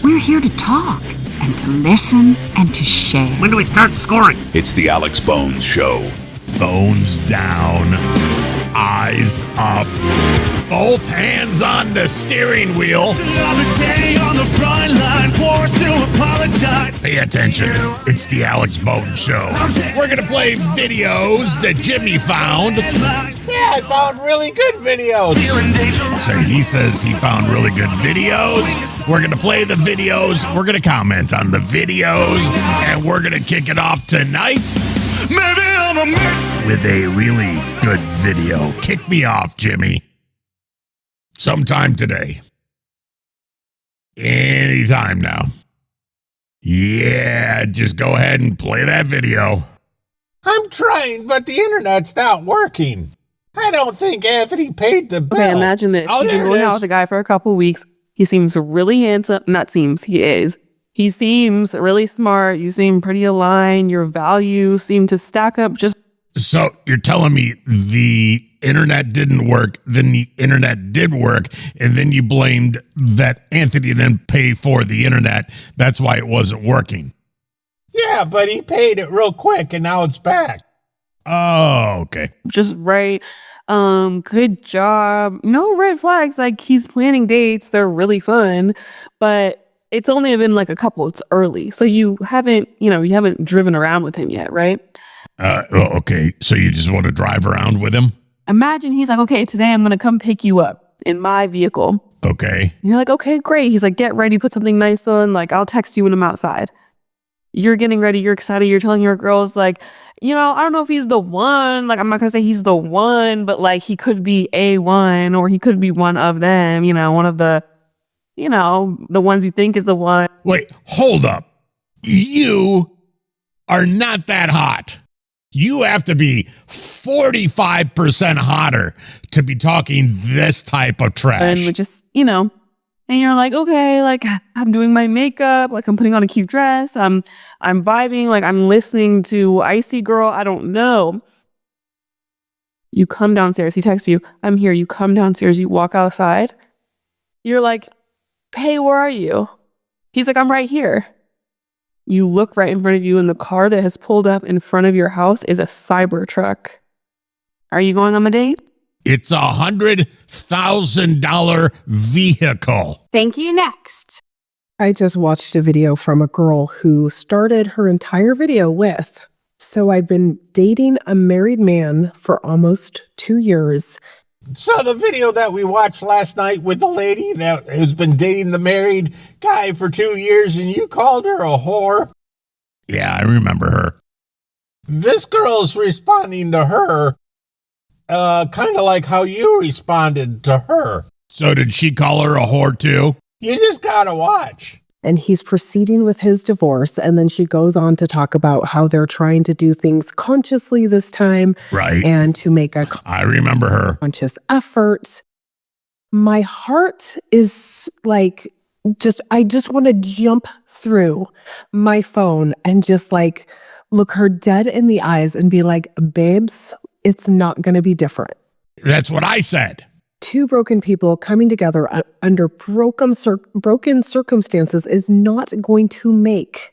We're here to talk and to listen and to share. When do we start scoring? It's the Alex Bones Show. Phones down, eyes up, both hands on the steering wheel. Another day on the front line, forced to apologize. Pay attention, it's the Alex Bones Show. We're going to play videos that Jimmy found. Yeah, I found really good videos. So he says he found really good videos. We're going to play the videos. We're going to comment on the videos. And we're going to kick it off tonight. Maybe I'm a myth. With a really good video. Kick me off, Jimmy. Sometime today. Anytime now. Yeah, just go ahead and play that video. I'm trying, but the internet's not working. I don't think Anthony paid the bill. Okay, imagine this. Oh, You've been going out with a guy for a couple weeks. He seems really handsome. He is. He seems really smart. You seem pretty aligned. Your values seem to stack up just... So you're telling me the internet didn't work, then the internet did work, and then you blamed that Anthony didn't pay for the internet. That's why it wasn't working. Yeah, but he paid it real quick, and now it's back. Oh, okay. Just right. Good job. No red flags. Like, he's planning dates. They're really fun, but it's only been like a couple. It's early. So you haven't driven around with him yet, right? Okay. So you just want to drive around with him? Imagine he's like, okay, today I'm going to come pick you up in my vehicle. Okay. And you're like, okay, great. He's like, get ready, put something nice on. Like, I'll text you when I'm outside. You're getting ready. You're excited. You're telling your girls, like, I don't know if he's the one. Like, I'm not going to say he's the one, but like, he could be a one, or he could be one of them, one of the, the ones you think is the one. Wait, hold up. You are not that hot. You have to be 45% hotter to be talking this type of trash. And we just, and you're like, okay, like, I'm doing my makeup, like, I'm putting on a cute dress, I'm vibing, like, I'm listening to Icy Girl, I don't know. You come downstairs, he texts you, I'm here, you come downstairs, you walk outside, you're like, hey, where are you? He's like, I'm right here. You look right in front of you, and the car that has pulled up in front of your house is a Cybertruck. Are you going on a date? It's $100,000 vehicle. Thank you. Next. I just watched a video from a girl who started her entire video with, so I've been dating a married man for almost 2 years. So the video that we watched last night with the lady that has been dating the married guy for 2 years, and you called her a whore. Yeah, I remember her. This girl is responding to her kind of like how you responded to her. So did she call her a whore too? You just gotta watch. And he's proceeding with his divorce, and then she goes on to talk about how they're trying to do things consciously this time. Right. And to make a I remember her. conscious effort. My heart is like, I just want to jump through my phone and just like look her dead in the eyes and be like, babes, it's not going to be different. That's what I said. Two broken people coming together under broken circumstances is not going to make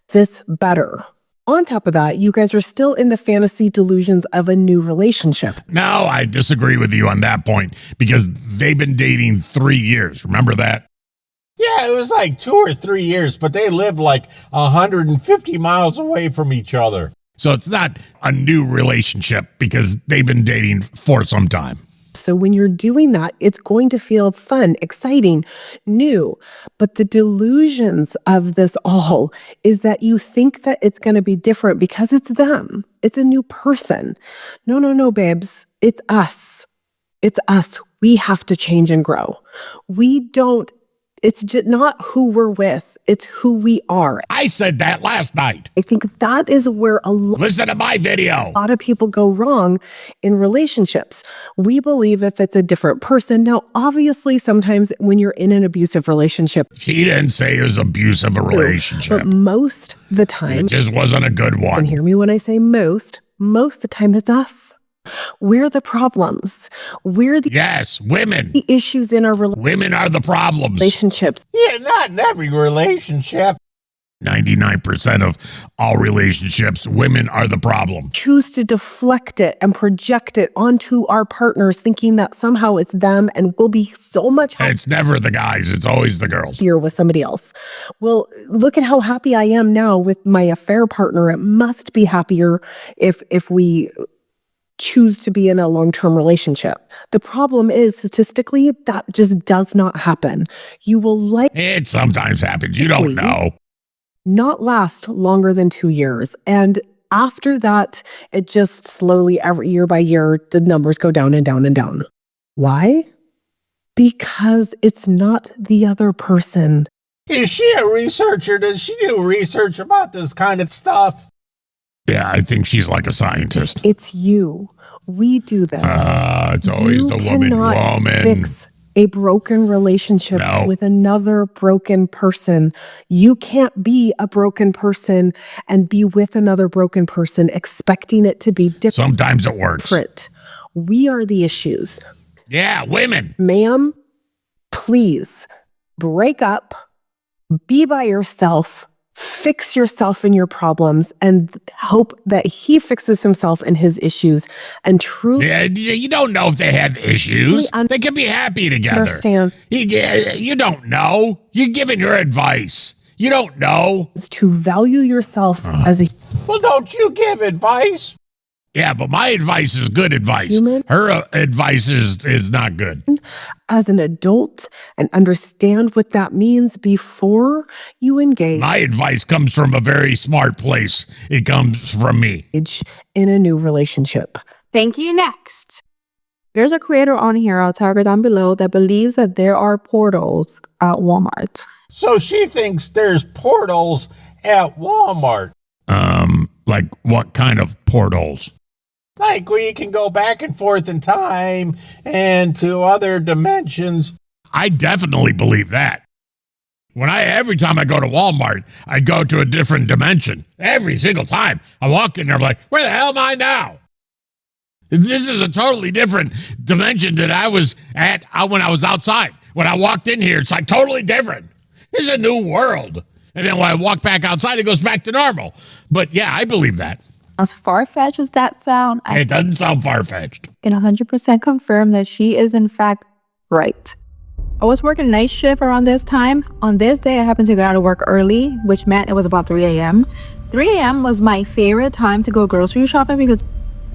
this better. On top of that, you guys are still in the fantasy delusions of a new relationship. No, I disagree with you on that point because they've been dating 3 years. Remember that? Yeah, it was like 2 or 3 years, but they lived like 150 miles away from each other. So it's not a new relationship because they've been dating for some time. So when you're doing that, it's going to feel fun, exciting, new. But the delusions of this all is that you think that it's going to be different because it's them. It's a new person. No, babes. It's us. It's us. We have to change and grow. It's just not who we're with. It's who we are. I said that last night. I think that is where Listen to my video. A lot of people go wrong in relationships. We believe if it's a different person. Now, obviously, sometimes when you're in an abusive relationship. She didn't say it was abusive a relationship. But most of the time. It just wasn't a good one. And hear me when I say most of the time it's us. We're the problems. We're the Yes, women. issues in our Women are the problems. relationships. Yeah, not in every relationship. 99% of all relationships, women are the problem. Choose to deflect it and project it onto our partners, thinking that somehow it's them and we'll be so much It's never the guys, it's always the girls. happier with somebody else. Well, look at how happy I am now with my affair partner. It must be happier if we choose to be in a long-term relationship. The problem is, statistically, that just does not happen. You will It sometimes happens. You don't know. not last longer than 2 years. And after that, it just slowly, every year by year, the numbers go down and down and down. Why? Because it's not the other person. Is she a researcher? Does she do research about this kind of stuff? Yeah, I think she's like a scientist. It's you. We do this. It's always You the woman. cannot fix a broken relationship No. with another broken person. You can't be a broken person and be with another broken person expecting it to be different. Sometimes it works. We are the issues. Yeah, women. Ma'am, please break up, be by yourself, fix yourself and your problems, and hope that he fixes himself and his issues and truly Yeah, you don't know if they have issues. Really They can be happy together. understand You don't know. You're giving your advice. You don't know. to value yourself as a Well, don't you give advice? Yeah, but my advice is good advice. Human? Her advice is not good. as an adult and understand what that means before you engage My advice comes from a very smart place. It comes from me. in a new relationship. Thank you. Next. There's a creator on here, I'll tag her down below, that believes that there are portals at Walmart. So she thinks there's portals at Walmart. Like what kind of portals? Like where you can go back and forth in time and to other dimensions. I definitely believe that. Every time I go to Walmart, I go to a different dimension. Every single time I walk in there, I'm like, where the hell am I now? This is a totally different dimension that I was at when I was outside. When I walked in here, it's like totally different. This is a new world. And then when I walk back outside, it goes back to normal. But yeah, I believe that. As far-fetched as that sound, I It doesn't sound far-fetched. can 100% confirm that she is in fact right. I was working night shift around this time. On this day, I happened to get out of work early, which meant it was about 3 a.m. 3 a.m. was my favorite time to go grocery shopping because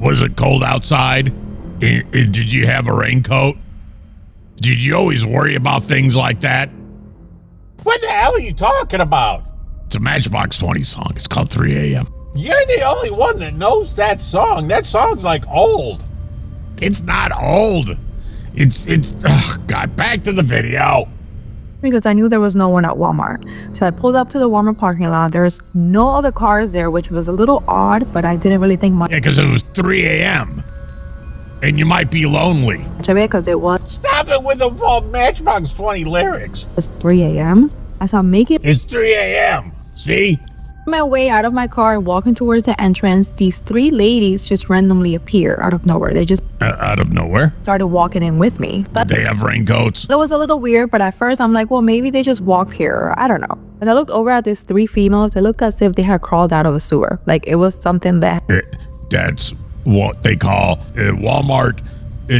Was it cold outside? Did you have a raincoat? Did you always worry about things like that? What the hell are you talking about? It's a Matchbox 20 song. It's called 3 a.m. You're the only one that knows that song. That song's like old. It's not old. God, back to the video. I knew there was no one at Walmart. So I pulled up to the Walmart parking lot. There's no other cars there, which was a little odd, but I didn't really think much Yeah, because it was 3 a.m. And you might be lonely. of it because it was Stop it with the Matchbox 20 lyrics. 3 a.m. As I'm making It's 3 a.m. See? my way out of my car and walking towards the entrance, these 3 ladies just randomly appear out of nowhere. They just Out of nowhere. started walking in with me. But They have raincoats. it was a little weird, but at first I'm like, well, maybe they just walked here. I don't know. And I looked over at these 3 females. They looked as if they had crawled out of a sewer. Like it was something that That's what they call a Walmart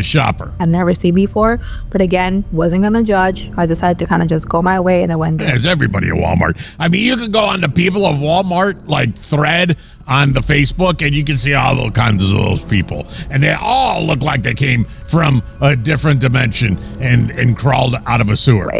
shopper. I've never seen before. But again, wasn't gonna judge. I decided to kind of just go my way and I went there. There's everybody at Walmart. I mean, you can go on the People of Walmart like thread on the Facebook and you can see all those kinds of those people. And they all look like they came from a different dimension and crawled out of a sewer.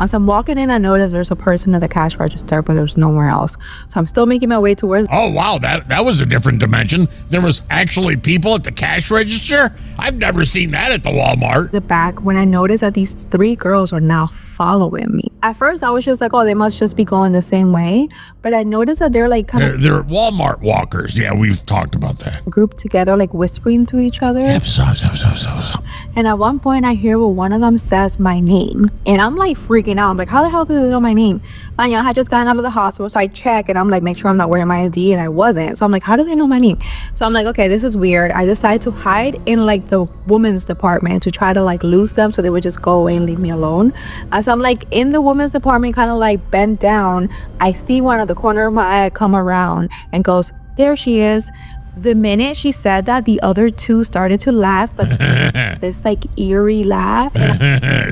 As I'm walking in, I noticed there's a person at the cash register, but there's nowhere else. So I'm still making my way towards Oh, wow, that was a different dimension. There was actually people at the cash register? I've never seen that at the Walmart. the back when I noticed that these 3 girls are now following me. At first, I was just like, oh, they must just be going the same way. But I noticed that they're like kind of They're Walmart walkers. Yeah, we've talked about that. grouped together, like whispering to each other. And at one point I hear where one of them says my name. And I'm like freaking out. I'm like, how the hell did they know my name? My young had just gotten out of the hospital, so I check and I'm like, make sure I'm not wearing my ID, and I wasn't. So I'm like, how do they know my name? So I'm like, okay, this is weird. I decided to hide in like the women's department to try to like lose them so they would just go away and leave me alone. So I'm like in the women's department, kind of like bent down. I see one at the corner of my eye come around and goes, there she is. The minute she said that, the other two started to laugh, but this like eerie laugh.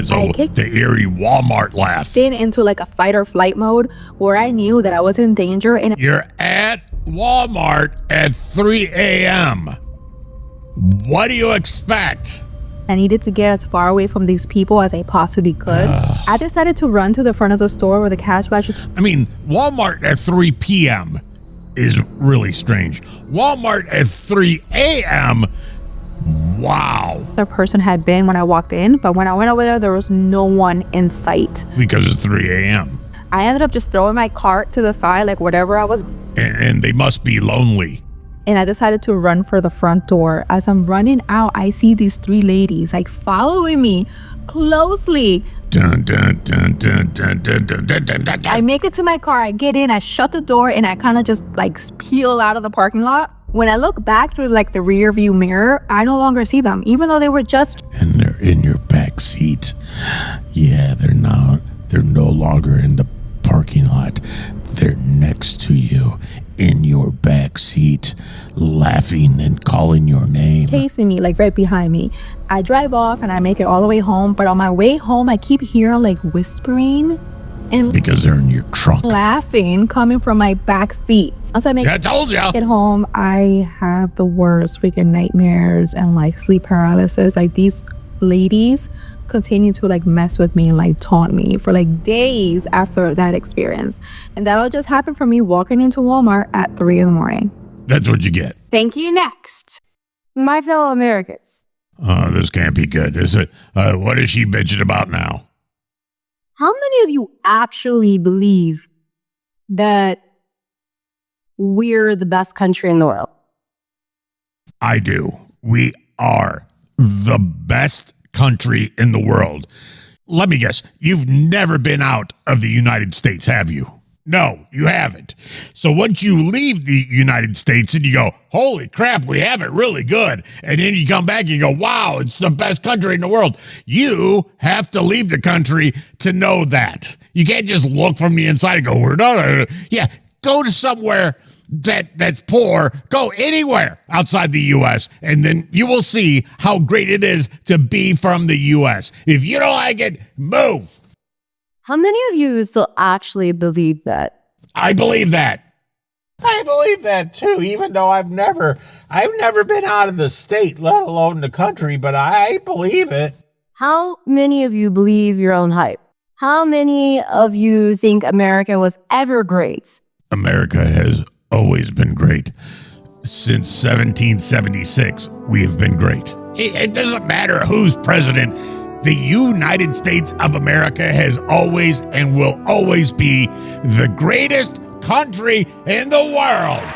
So the eerie Walmart laugh. Then into like a fight or flight mode where I knew that I was in danger. And You're at Walmart at 3 a.m. What do you expect? I needed to get as far away from these people as I possibly could. I decided to run to the front of the store where the cash register. I mean, Walmart at 3 p.m. is really strange. Walmart at 3 a.m. Wow. The person had been when I walked in, but when I went over there was no one in sight. Because it's 3 a.m. I ended up just throwing my cart to the side, like whatever I was. And they must be lonely. And I decided to run for the front door. As I'm running out, I see these three ladies like following me closely. Dun, dun, dun, dun, dun, dun, dun, dun, dun, dun. I make it to my car, I get in, I shut the door, and I kind of just like peel out of the parking lot. When I look back through like the rear view mirror, I no longer see them, even though they were just. And they're in your back seat. Yeah, they're no longer in the parking lot. They're next to you in your back seat, laughing and calling your name. Chasing me, like right behind me. I drive off and I make it all the way home, but on my way home, I keep hearing like whispering and Because they're in your trunk. laughing coming from my back seat. Once I make See, I told ya. it home, I have the worst freaking nightmares and like sleep paralysis. Like these ladies continue to like mess with me and like taunt me for like days after that experience. And that'll just happen for me walking into Walmart at 3 a.m. That's what you get. Thank you. Next, my fellow Americans. This can't be good, is it? What is she bitching about now? How many of you actually believe that we're the best country in the world? I do. We are the best country in the world. Let me guess. You've never been out of the United States, have you? No, you haven't. So once you leave the United States and you go, holy crap, we have it really good. And then you come back and you go, wow, it's the best country in the world. You have to leave the country to know that. You can't just look from the inside and go, we're not. Yeah, go to somewhere that's poor. Go anywhere outside the U.S. and then you will see how great it is to be from the U.S. If you don't like it, move. How many of you still actually believe that? I believe that. I believe that too, even though I've never been out of the state, let alone the country, but I believe it. How many of you believe your own hype? How many of you think America was ever great? America has always been great. Since 1776, we have been great. It doesn't matter who's president. The United States of America has always and will always be the greatest country in the world.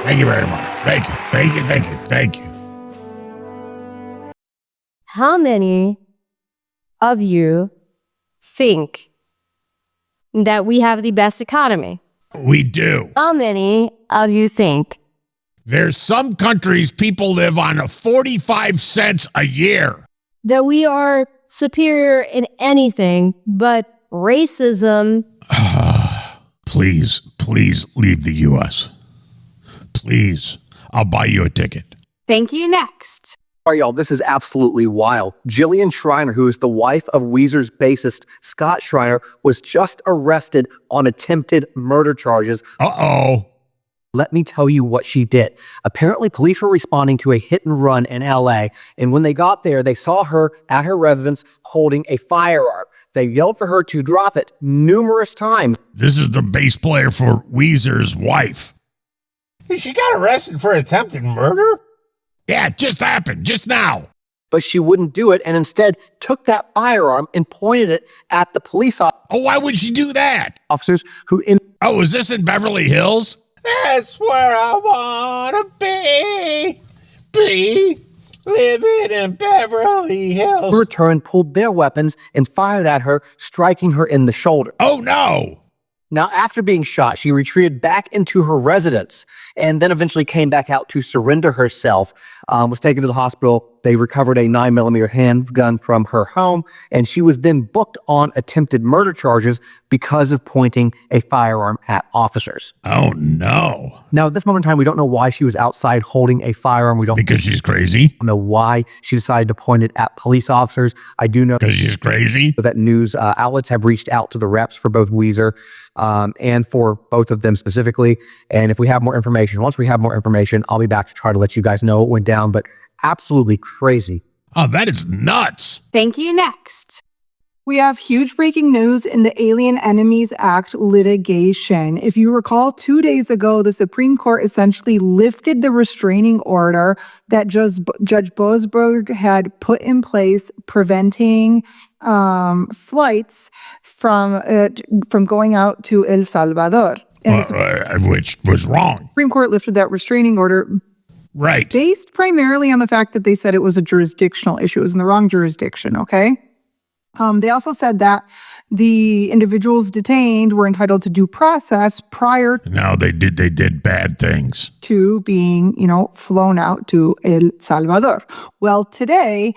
Thank you very much. Thank you. Thank you. Thank you. Thank you. How many of you think that we have the best economy? We do. How many of you think There's some countries people live on 45 cents a year. that we are superior in anything but racism? Please leave the U.S. Please. I'll buy you a ticket. Thank you. Next. All right, y'all, this is absolutely wild. Jillian Shriner, who is the wife of Weezer's bassist Scott Shriner, was just arrested on attempted murder charges. Uh-oh. Let me tell you what she did. Apparently, police were responding to a hit and run in LA, and when they got there, they saw her at her residence holding a firearm. They yelled for her to drop it numerous times. This is the bass player for Weezer's wife. She got arrested for attempted murder? Yeah, it just happened, just now. But she wouldn't do it and instead took that firearm and pointed it at the police Oh, why would she do that? officers who Oh, is this in Beverly Hills? That's where I wanna be. Living in Beverly Hills. Returned, pulled their weapons, and fired at her, striking her in the shoulder. Oh, no. Now, after being shot, she retreated back into her residence and then eventually came back out to surrender herself, was taken to the hospital. They recovered a 9mm handgun from her home, and she was then booked on attempted murder charges because of pointing a firearm at officers. Oh, no. Now, at this moment in time, we don't know why she was outside holding a firearm. We don't Because she's crazy? know why she decided to point it at police officers. I do know Because she's crazy? that news outlets have reached out to the reps for both Weezer and for both of them specifically. And if we have more information, once we have more information, I'll be back to try to let you guys know what went down, but absolutely crazy. Oh, that is nuts. Thank you. Next. We have huge breaking news in the Alien Enemies Act litigation. If you recall, 2 days ago, the Supreme Court essentially lifted the restraining order that Judge Boasberg had put in place, preventing flights from going out to El Salvador. And Which was wrong. Supreme Court lifted that restraining order Right. based primarily on the fact that they said it was a jurisdictional issue. It was in the wrong jurisdiction, okay? They also said that the individuals detained were entitled to due process prior No, they did bad things. to being, flown out to El Salvador. Well, today,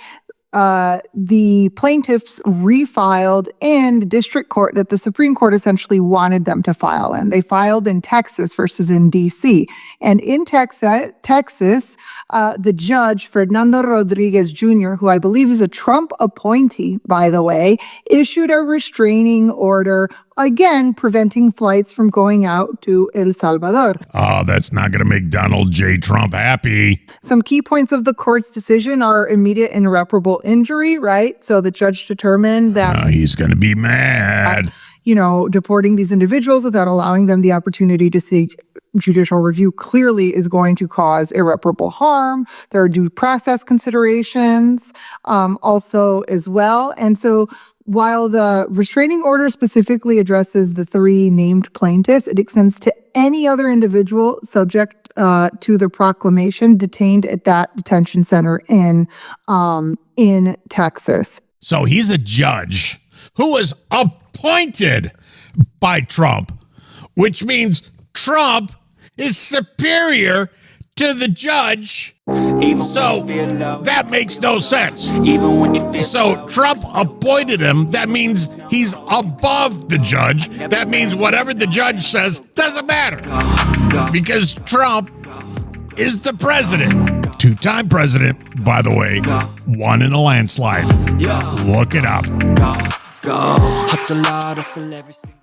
the plaintiffs refiled in the district court that the Supreme Court essentially wanted them to file in. They filed in Texas versus in D.C. And in Texas, the judge, Fernando Rodriguez Jr., who I believe is a Trump appointee, by the way, issued a restraining order, again, preventing flights from going out to El Salvador. Oh, that's not going to make Donald J. Trump happy. Some key points of the court's decision are immediate and irreparable injury, right? So the judge determined that He's going to be mad. Deporting these individuals without allowing them the opportunity to seek judicial review clearly is going to cause irreparable harm. There are due process considerations also as well. And so while the restraining order specifically addresses the 3 named plaintiffs, it extends to any other individual subject to the proclamation detained at that detention center in Texas. So he's a judge who was appointed by Trump, which means Trump is superior to the judge. So that makes no sense. So Trump appointed him. That means he's above the judge. That means whatever the judge says doesn't matter because Trump is the president. 2-time president, by the way, won in a landslide. Look it up. Hustle hard, hustle every single